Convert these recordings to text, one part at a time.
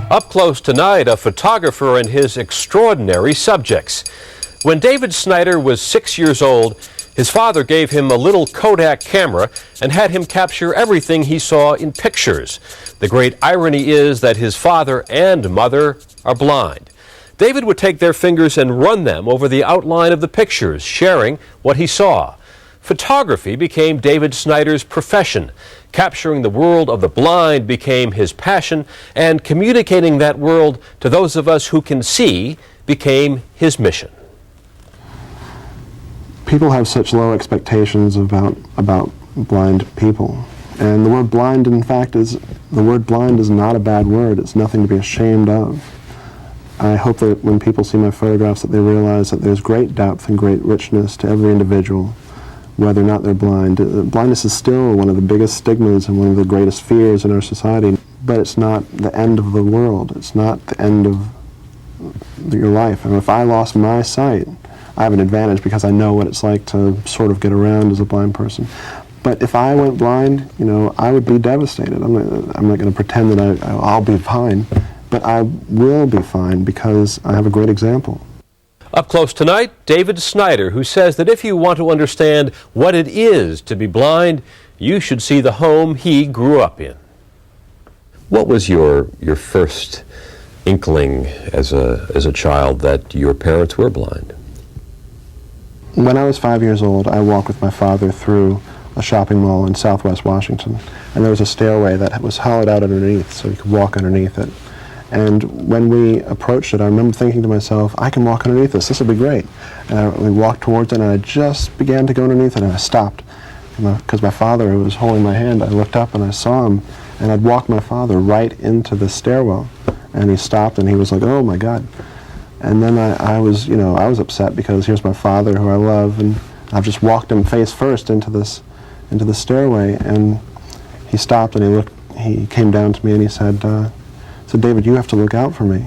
Up close tonight, a photographer and his extraordinary subjects. When David Snider was 6 years old, his father gave him a little Kodak camera and had him capture everything he saw in pictures. The great irony is that his father and mother are blind. David would take their fingers and run them over the outline of the pictures, sharing what he saw. Photography became David Snider's profession. Capturing the world of the blind became his passion, and communicating that world to those of us who can see became his mission. People have such low expectations about blind people. And the word blind, in fact, is not a bad word. It's nothing to be ashamed of. I hope that when people see my photographs that they realize that there's great depth and great richness to every individual, whether or not they're blind. Blindness is still one of the biggest stigmas and one of the greatest fears in our society, but it's not the end of the world. It's not the end of your life. And if I lost my sight, I have an advantage because I know what it's like to sort of get around as a blind person. But if I went blind, I would be devastated. I'm not going to pretend that I'll be fine, but I will be fine because I have a great example. Up close tonight, David Snider, who says that if you want to understand what it is to be blind, you should see the home he grew up in. What was your first inkling as a child that your parents were blind? When I was 5 years old, I walked with my father through a shopping mall in Southwest Washington, and there was a stairway that was hollowed out underneath so you could walk underneath it. And when we approached it, I remember thinking to myself, I can walk underneath this, this will be great. And we walked towards it, and I just began to go underneath it, and I stopped. Because my father, who was holding my hand, I looked up and I saw him, and I'd walked my father right into the stairwell. And he stopped, and he was like, oh my God. And then I was upset because here's my father, who I love, and I've just walked him face first into the stairway, and he stopped, and he came down to me, and he said, David, you have to look out for me.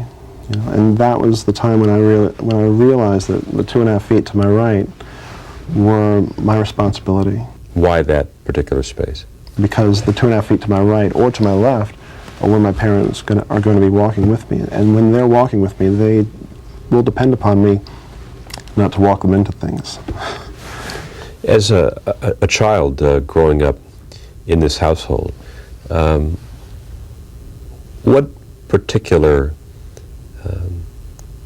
And that was the time when I realized that the 2.5 feet to my right were my responsibility. Why that particular space? Because the 2.5 feet to my right or to my left are where my parents are going to be walking with me. And when they're walking with me, they will depend upon me not to walk them into things. As a child growing up in this household,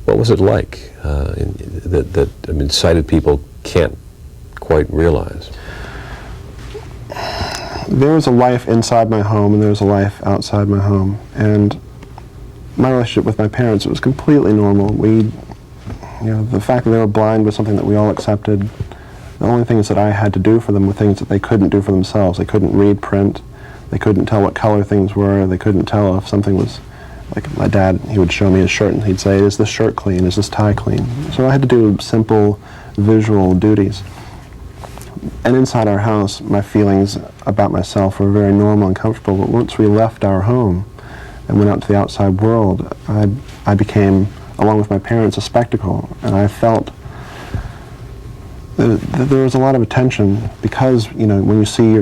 what was it like that sighted people can't quite realize? There was a life inside my home and there was a life outside my home. And my relationship with my parents, it was completely normal. The fact that they were blind was something that we all accepted. The only things that I had to do for them were things that they couldn't do for themselves. They couldn't read print. They couldn't tell what color things were. They couldn't tell if something was, like my dad, he would show me his shirt and he'd say, is this shirt clean? Is this tie clean? So I had to do simple visual duties. And inside our house, my feelings about myself were very normal and comfortable, but once we left our home and went out to the outside world, I became, along with my parents, a spectacle, and I felt there was a lot of attention because when you see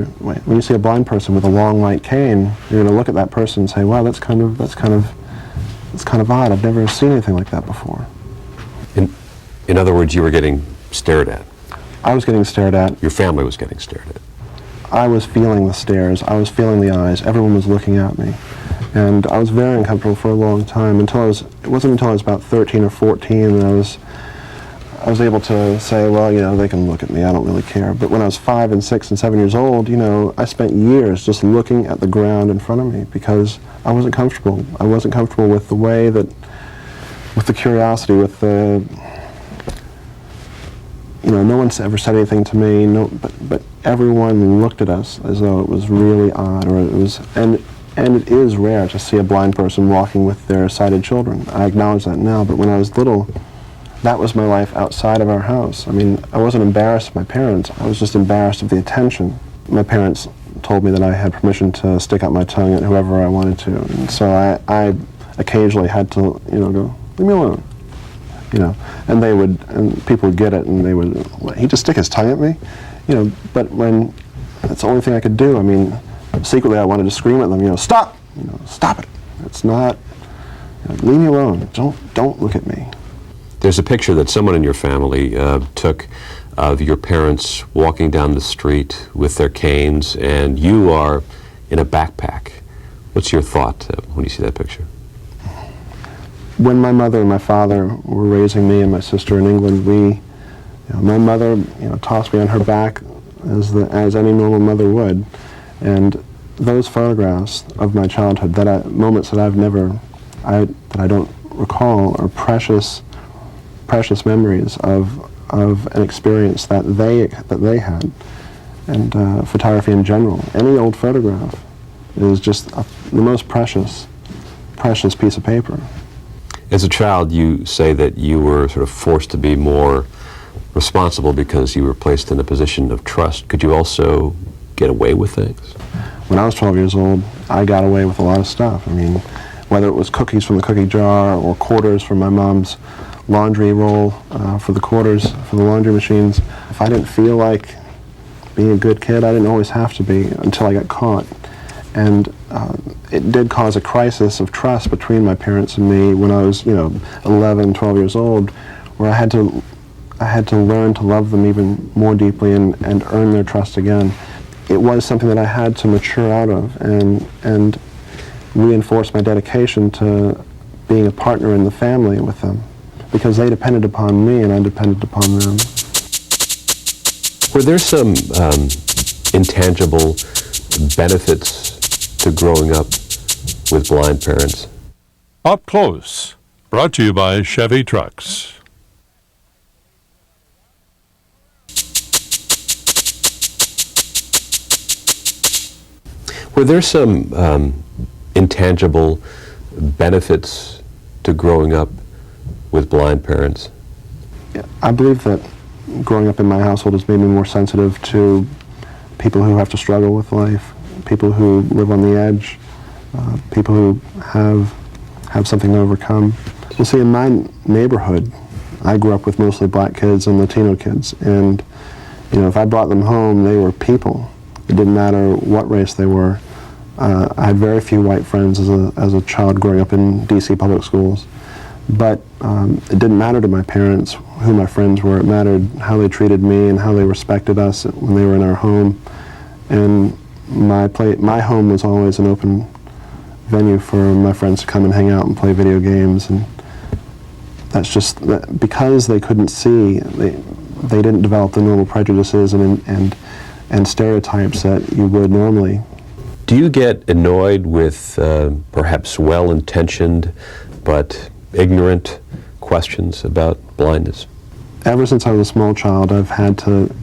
a blind person with a long white cane, you're going to look at that person and say, "Wow, that's kind of odd. I've never seen anything like that before." In other words, you were getting stared at. I was getting stared at. Your family was getting stared at. I was feeling the stares. I was feeling the eyes. Everyone was looking at me, and I was very uncomfortable for a long time. It wasn't until I was about 13 or 14 that I was able to say, well, they can look at me, I don't really care. But when I was 5 and 6 and 7 years old, I spent years just looking at the ground in front of me because I wasn't comfortable. I wasn't comfortable with the way with the curiosity, with the, no one's ever said anything to me, but everyone looked at us as though it was really odd, or and it is rare to see a blind person walking with their sighted children. I acknowledge that now, but when I was little, that was my life outside of our house. I mean, I wasn't embarrassed of my parents. I was just embarrassed of the attention. My parents told me that I had permission to stick out my tongue at whoever I wanted to. And so I occasionally had to, go, leave me alone. And people would get it and they would, what, he'd just stick his tongue at me? But when, that's the only thing I could do. I mean, secretly I wanted to scream at them, stop! Stop it. It's not Leave me alone. Don't look at me. There's a picture that someone in your family took of your parents walking down the street with their canes, and you are in a backpack. What's your thought when you see that picture? When my mother and my father were raising me and my sister in England, my mother tossed me on her back as any normal mother would, and those photographs of my childhood, moments that I don't recall, are precious memories of an experience that they had, and photography in general. Any old photograph is just the most precious piece of paper. As a child, you say that you were sort of forced to be more responsible because you were placed in a position of trust. Could you also get away with things? When I was 12 years old, I got away with a lot of stuff. I mean, whether it was cookies from the cookie jar or quarters from my mom's laundry roll for the quarters for the laundry machines. If I didn't feel like being a good kid, I didn't always have to be until I got caught. And it did cause a crisis of trust between my parents and me when I was, 11, 12 years old, where I had to learn to love them even more deeply and earn their trust again. It was something that I had to mature out of and reinforce my dedication to being a partner in the family with them, because they depended upon me and I depended upon them. Were there some intangible benefits to growing up with blind parents? Up Close, brought to you by Chevy Trucks. Were there some intangible benefits to growing up with blind parents? Yeah, I believe that growing up in my household has made me more sensitive to people who have to struggle with life, people who live on the edge, people who have something to overcome. You see, in my neighborhood, I grew up with mostly black kids and Latino kids, and if I brought them home, they were people. It didn't matter what race they were. I had very few white friends as a child growing up in D.C. public schools, but it didn't matter to my parents who my friends were. It mattered how they treated me and how they respected us when they were in our home. And my home was always an open venue for my friends to come and hang out and play video games, and that's just because they couldn't see. They didn't develop the normal prejudices and stereotypes that you would normally. Do you get annoyed with perhaps well-intentioned but ignorant questions about blindness? Ever since I was a small child, I've had to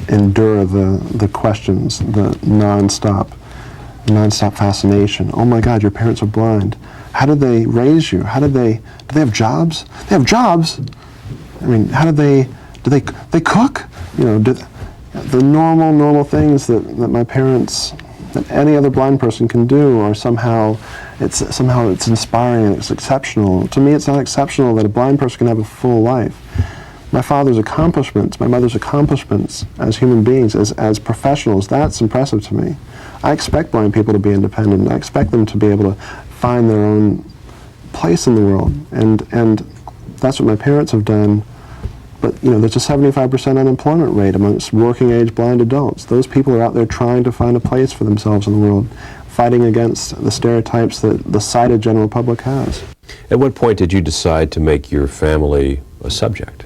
endure the questions, the nonstop fascination. Oh my God, your parents are blind. How did they raise you? Do they have jobs? They have jobs? I mean, do they cook? The normal things that my parents, that any other blind person can do, or somehow it's inspiring and it's exceptional. To me, it's not exceptional that a blind person can have a full life. My father's accomplishments, my mother's accomplishments as human beings, as professionals, that's impressive to me. I expect blind people to be independent. I expect them to be able to find their own place in the world, and that's what my parents have done. But there's a 75% unemployment rate amongst working-age blind adults. Those people are out there trying to find a place for themselves in the world, fighting against the stereotypes that the sighted general public has. At what point did you decide to make your family a subject?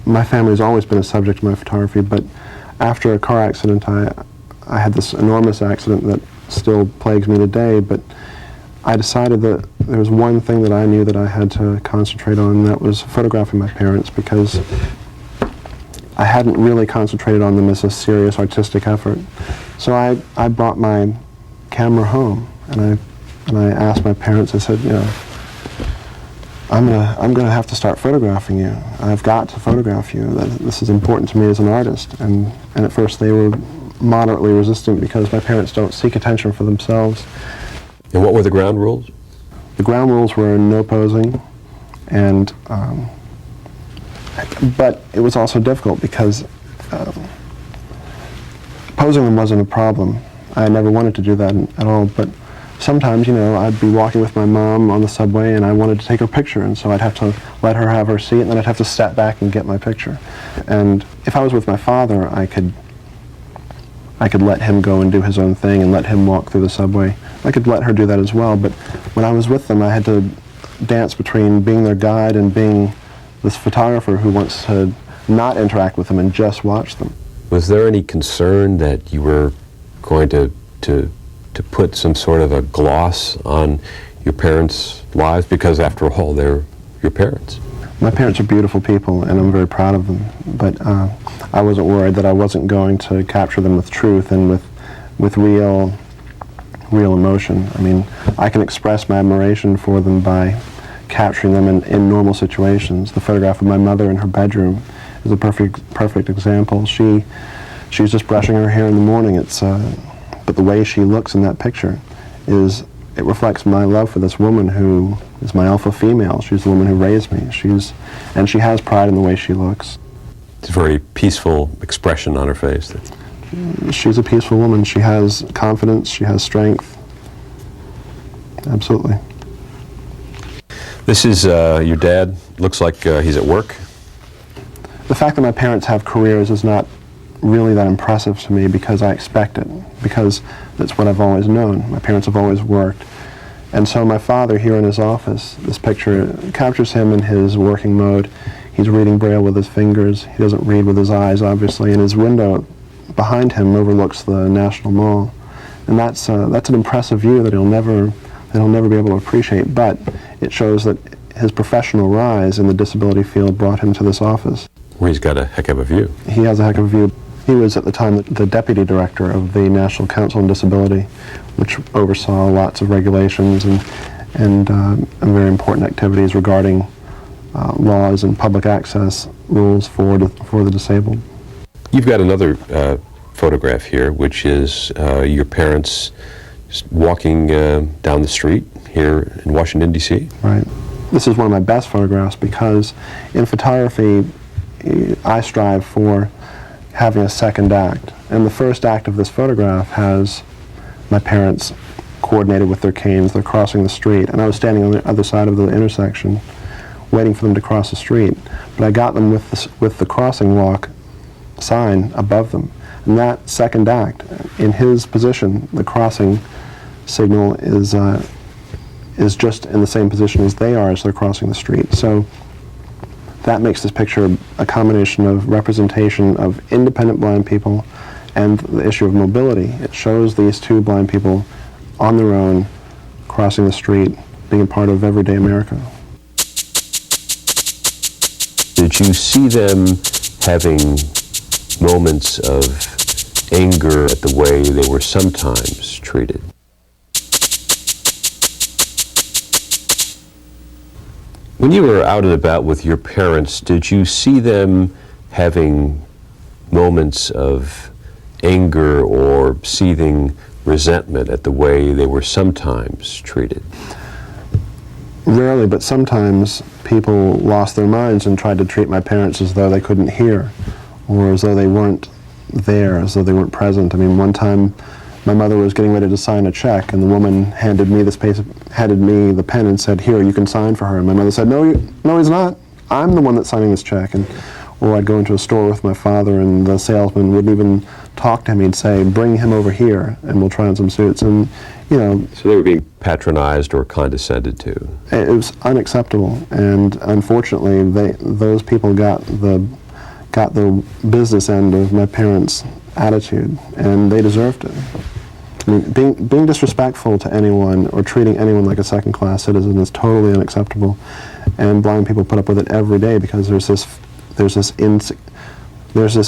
My family's always been a subject of my photography, but after a car accident, I had this enormous accident that still plagues me today, but I decided that there was one thing that I knew that I had to concentrate on, and that was photographing my parents, because I hadn't really concentrated on them as a serious artistic effort. So I brought my camera home, and I asked my parents, I said, I'm gonna have to start photographing you. I've got to photograph you. This is important to me as an artist. And at first they were moderately resistant because my parents don't seek attention for themselves. And what were the ground rules? The ground rules were no posing, and but it was also difficult because posing them wasn't a problem. I never wanted to do that at all, but sometimes, I'd be walking with my mom on the subway and I wanted to take her picture, and so I'd have to let her have her seat, and then I'd have to step back and get my picture. And if I was with my father, I could let him go and do his own thing and let him walk through the subway. I could let her do that as well, but when I was with them, I had to dance between being their guide and being this photographer who wants to not interact with them and just watch them. Was there any concern that you were going to put some sort of a gloss on your parents' lives? Because after all, they're your parents. My parents are beautiful people, and I'm very proud of them, but I wasn't worried that I wasn't going to capture them with truth and with real emotion. I mean, I can express my admiration for them by capturing them in normal situations. The photograph of my mother in her bedroom is a perfect example. She's just brushing her hair in the morning. But the way she looks in that picture it reflects my love for this woman who is my alpha female. She's the woman who raised me. And she has pride in the way she looks. It's a very peaceful expression on her face. She's a peaceful woman. She has confidence. She has strength. Absolutely. This is your dad. Looks like he's at work. The fact that my parents have careers is not really that impressive to me because I expect it, because that's what I've always known. My parents have always worked. And so my father here in his office, this picture captures him in his working mode. He's reading Braille with his fingers. He doesn't read with his eyes, obviously, and his window behind him overlooks the National Mall. And that's an impressive view that he'll never be able to appreciate, but it shows that his professional rise in the disability field brought him to this office. Well, he's got a heck of a view. He has a heck of a view. He was at the time the deputy director of the National Council on Disability, which oversaw lots of regulations and very important activities regarding laws and public access rules for the disabled. You've got another photograph here, which is your parents walking down the street here in Washington, D.C. Right. This is one of my best photographs because in photography, I strive for having a second act. And the first act of this photograph has my parents coordinated with their canes. They're crossing the street. And I was standing on the other side of the intersection waiting for them to cross the street. But I got them with the crossing walk sign above them. And that second act, in his position, the crossing signal is just in the same position as they are as they're crossing the street. So that makes this picture a combination of representation of independent blind people and the issue of mobility. It shows these two blind people on their own, crossing the street, being a part of everyday America. Did you see them having moments of anger at the way they were sometimes treated? When you were out and about with your parents, did you see them having moments of anger or seething resentment at the way they were sometimes treated? Rarely, but sometimes people lost their minds and tried to treat my parents as though they couldn't hear, or as though they weren't there, as though they weren't present. I mean, one time my mother was getting ready to sign a check, and the woman handed me the pen and said, "Here, you can sign for her." And my mother said, No, he's not. I'm the one that's signing this check." Or I'd go into a store with my father, and the salesman wouldn't even talk to him. He'd say, "Bring him over here, and we'll try on some suits." And so they were being patronized or condescended to. It was unacceptable, and unfortunately, those people got the business end of my parents' attitude, and they deserved it. I mean, being disrespectful to anyone or treating anyone like a second-class citizen is totally unacceptable, and blind people put up with it every day because there's this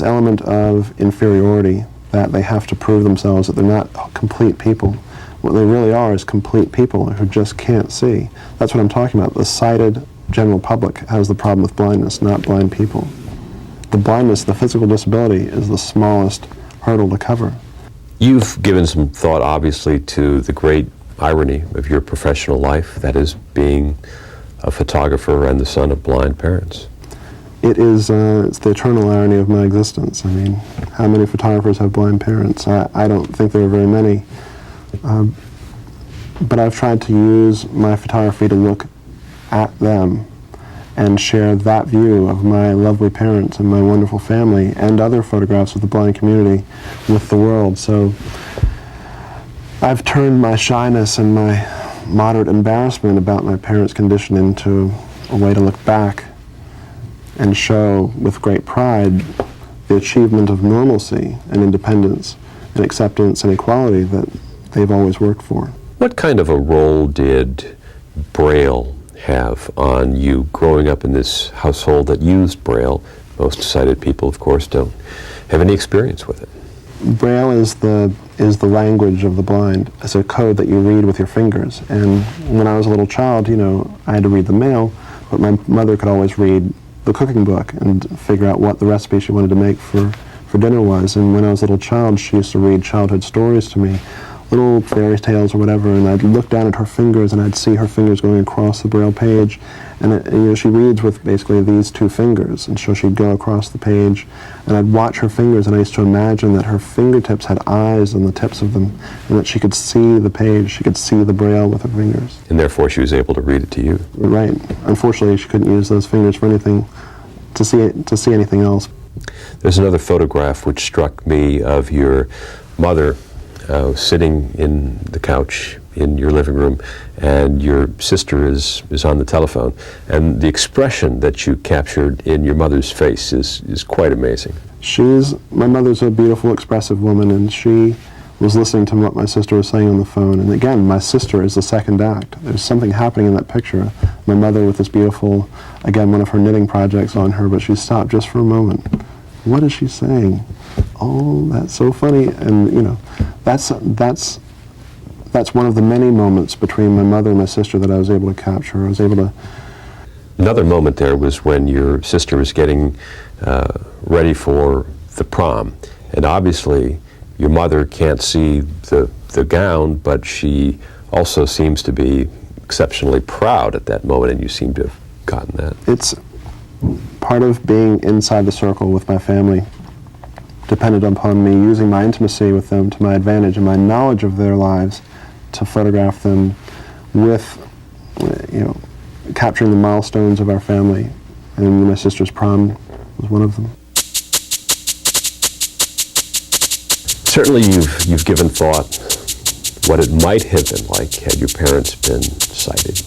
element of inferiority that they have to prove themselves that they're not complete people. What they really are is complete people who just can't see. That's what I'm talking about. The sighted general public has the problem with blindness, not blind people. The blindness, the physical disability, is the smallest hurdle to cover. You've given some thought, obviously, to the great irony of your professional life, that is, being a photographer and the son of blind parents. It is, it's the eternal irony of my existence. I mean, how many photographers have blind parents? I don't think there are very many. but I've tried to use my photography to look at them and share that view of my lovely parents and my wonderful family and other photographs of the blind community with the world. So I've turned my shyness and my moderate embarrassment about my parents' condition into a way to look back and show with great pride the achievement of normalcy and independence and acceptance and equality that they've always worked for. What kind of a role did Braille have on you growing up in this household that used Braille? Most sighted people, of course, don't have any experience with it. Braille is the language of the blind. It's a code that you read with your fingers. And when I was a little child, I had to read the mail, but my mother could always read the cooking book and figure out what the recipe she wanted to make for dinner was. And when I was a little child, she used to read childhood stories to me, little fairy tales or whatever, and I'd look down at her fingers and I'd see her fingers going across the Braille page, and she reads with basically these two fingers, and so she'd go across the page, and I'd watch her fingers, and I used to imagine that her fingertips had eyes on the tips of them, and that she could see the page, she could see the Braille with her fingers. And therefore she was able to read it to you. Right. Unfortunately, she couldn't use those fingers for anything, to see anything else. There's another photograph which struck me of your mother sitting in the couch in your living room, and your sister is on the telephone, and the expression that you captured in your mother's face is quite amazing. My mother's a beautiful, expressive woman, and she was listening to what my sister was saying on the phone. And again, my sister is the second act. There's something happening in that picture. My mother with this beautiful, again, one of her knitting projects on her, but she stopped just for a moment. What is she saying? Oh, that's so funny. And that's one of the many moments between my mother and my sister that I was able to capture. I was able to. Another moment there was when your sister was getting ready for the prom, and obviously your mother can't see the gown, but she also seems to be exceptionally proud at that moment, and you seem to have gotten that. It's part of being inside the circle with my family depended upon me using my intimacy with them to my advantage and my knowledge of their lives to photograph them with, capturing the milestones of our family. And my sister's prom was one of them. Certainly you've given thought what it might have been like had your parents been sighted.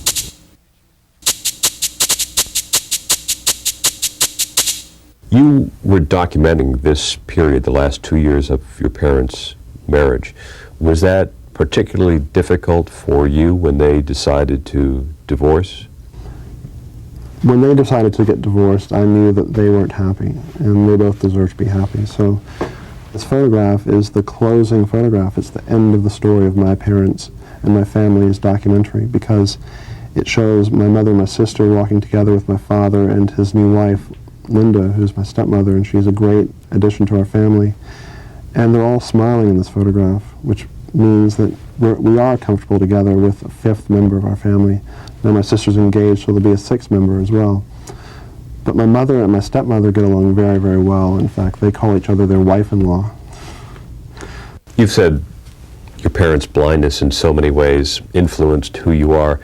You were documenting this period, the last 2 years of your parents' marriage. Was that particularly difficult for you when they decided to divorce? When they decided to get divorced, I knew that they weren't happy, and they both deserved to be happy. So this photograph is the closing photograph. It's the end of the story of my parents and my family's documentary, because it shows my mother and my sister walking together with my father and his new wife, Linda, who's my stepmother, and she's a great addition to our family. And they're all smiling in this photograph, which means that we are comfortable together with a fifth member of our family. Now my sister's engaged, so there'll be a sixth member as well. But my mother and my stepmother get along very, very well. In fact, they call each other their wife-in-law. You've said your parents' blindness in so many ways influenced who you are.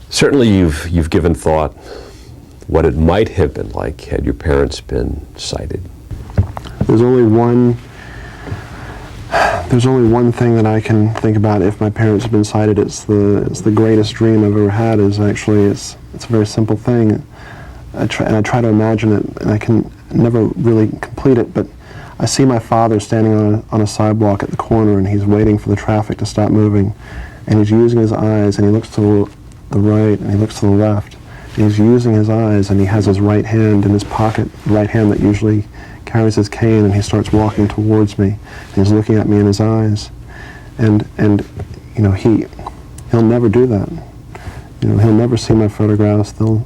Certainly you've given thought what it might have been like had your parents been sighted. There's only one thing that I can think about if my parents have been sighted. It's the greatest dream I've ever had. It's a very simple thing. I try to imagine it, and I can never really complete it, but I see my father standing on a sidewalk at the corner, and he's waiting for the traffic to stop moving, and he's using his eyes, and he looks to the right, and he looks to the left. He's using his eyes, and he has his right hand in his pocket, the right hand that usually carries his cane, and he starts walking towards me. And he's looking at me in his eyes, and he'll never do that. He'll never see my photographs. They'll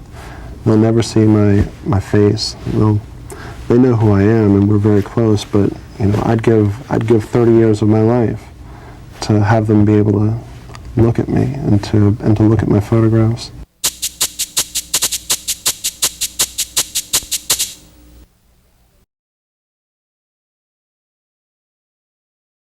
never see my face. They know who I am, and we're very close. But I'd give 30 years of my life to have them be able to look at me and to look at my photographs.